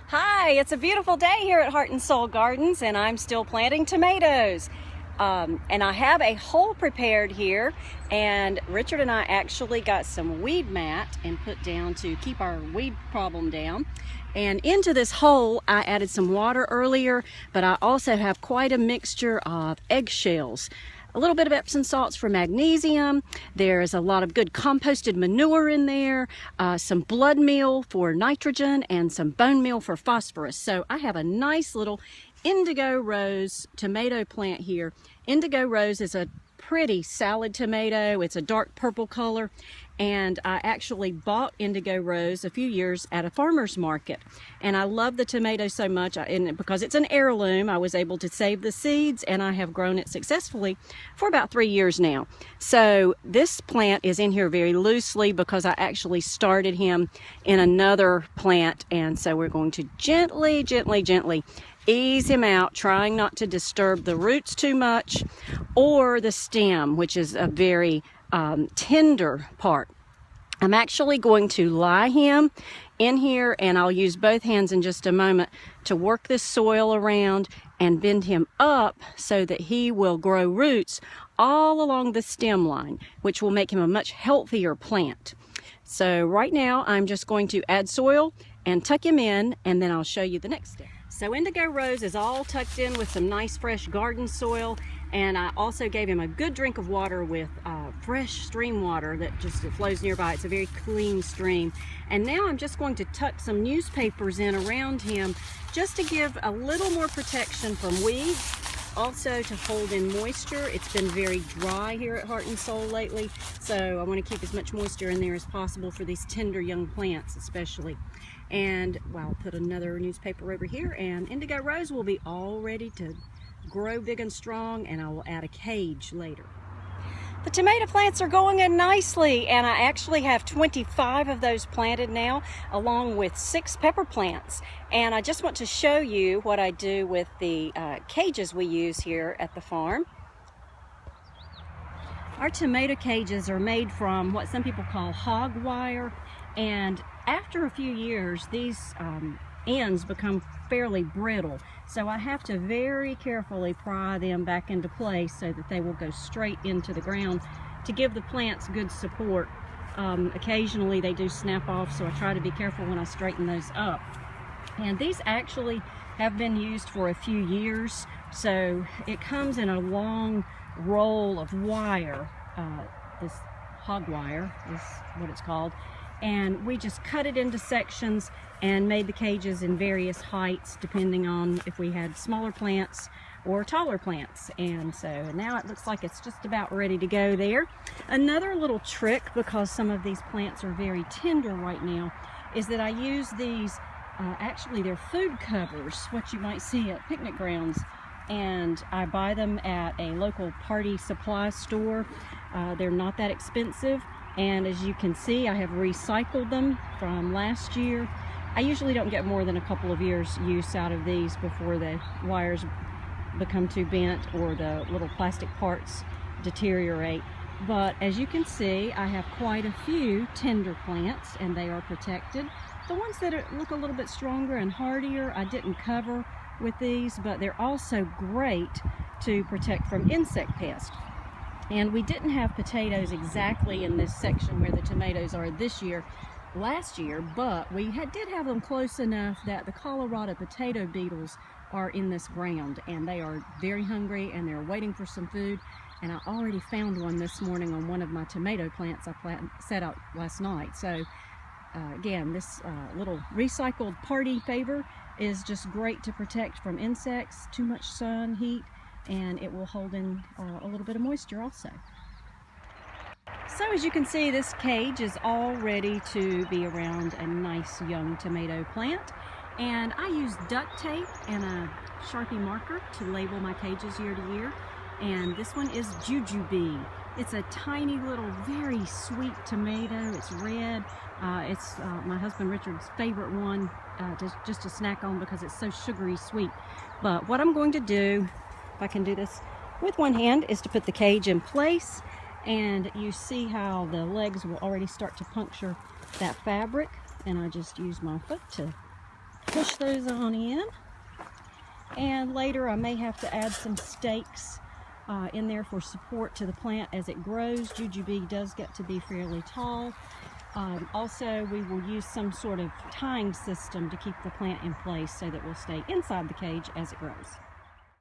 Hi, it's a beautiful day here at Heart and Soul Gardens, and I'm still planting tomatoes. And I have a hole prepared here, and Richard and I actually got some weed mat and put down to keep our weed problem down. And into this hole, I added some water earlier, but I also have quite a mixture of eggshells. A little bit of Epsom salts for magnesium. There's a lot of good composted manure in there, some blood meal for nitrogen, and some bone meal for phosphorus. So I have a nice little indigo rose tomato plant here. Indigo rose is a pretty salad tomato. It's a dark purple color, and I actually bought indigo rose a few years at a farmer's market, and I love the tomato so much, and because it's an heirloom, I was able to save the seeds, and I have grown it successfully for about 3 years now. So this plant is in here very loosely because I actually started him in another plant, and so we're going to gently ease him out, trying not to disturb the roots too much or the stem, which is a very tender part. I'm actually going to lie him in here, and I'll use both hands in just a moment to work this soil around and bend him up so that he will grow roots all along the stem line, which will make him a much healthier plant. So right now I'm just going to add soil and tuck him in, and then I'll show you the next step. So indigo rose is all tucked in with some nice fresh garden soil, and I also gave him a good drink of water with fresh stream water that just flows nearby. It's a very clean stream. And now I'm just going to tuck some newspapers in around him just to give a little more protection from weeds, also to hold in moisture. It's been very dry here at Heart and Soul lately, so I want to keep as much moisture in there as possible for these tender young plants especially. And well, I'll put another newspaper over here, and indigo rose will be all ready to grow big and strong, and I will add a cage later. The tomato plants are going in nicely, and I actually have 25 of those planted now, along with 6 pepper plants. And I just want to show you what I do with the cages we use here at the farm. Our tomato cages are made from what some people call hog wire, and after a few years, these ends become fairly brittle, so I have to very carefully pry them back into place so that they will go straight into the ground to give the plants good support. Occasionally they do snap off, so I try to be careful when I straighten those up. And these actually have been used for a few years, so it comes in a long roll of wire. This hog wire is what it's called, and we just cut it into sections and made the cages in various heights depending on if we had smaller plants or taller plants. And so now it looks like it's just about ready to go there. Another little trick, because some of these plants are very tender right now, is that I use these, actually they're food covers, what you might see at picnic grounds, and I buy them at a local party supply store. They're not that expensive, and as you can see, I have recycled them from last year. I usually don't get more than a couple of years use out of these before the wires become too bent or the little plastic parts deteriorate. But as you can see, I have quite a few tender plants, and they are protected. The ones that look a little bit stronger and hardier, I didn't cover with these, but they're also great to protect from insect pests. And we didn't have potatoes exactly in this section where the tomatoes are this year, last year, but we did have them close enough that the Colorado potato beetles are in this ground, and they are very hungry and they're waiting for some food. And I already found one this morning on one of my tomato plants I set out last night. So again, this little recycled party favor is just great to protect from insects, too much sun, heat, and it will hold in a little bit of moisture also. So as you can see, this cage is all ready to be around a nice young tomato plant, and I use duct tape and a Sharpie marker to label my cages year to year. And this one is Jujube. It's a tiny little very sweet tomato. It's red. It's my husband Richard's favorite one just to snack on because it's so sugary sweet. But what I'm going to do, if I can do this with one hand, is to put the cage in place, and you see how the legs will already start to puncture that fabric, and I just use my foot to push those on in. And later I may have to add some stakes in there for support to the plant as it grows. Jujube does get to be fairly tall. Also, we will use some sort of tying system to keep the plant in place so that it will stay inside the cage as it grows.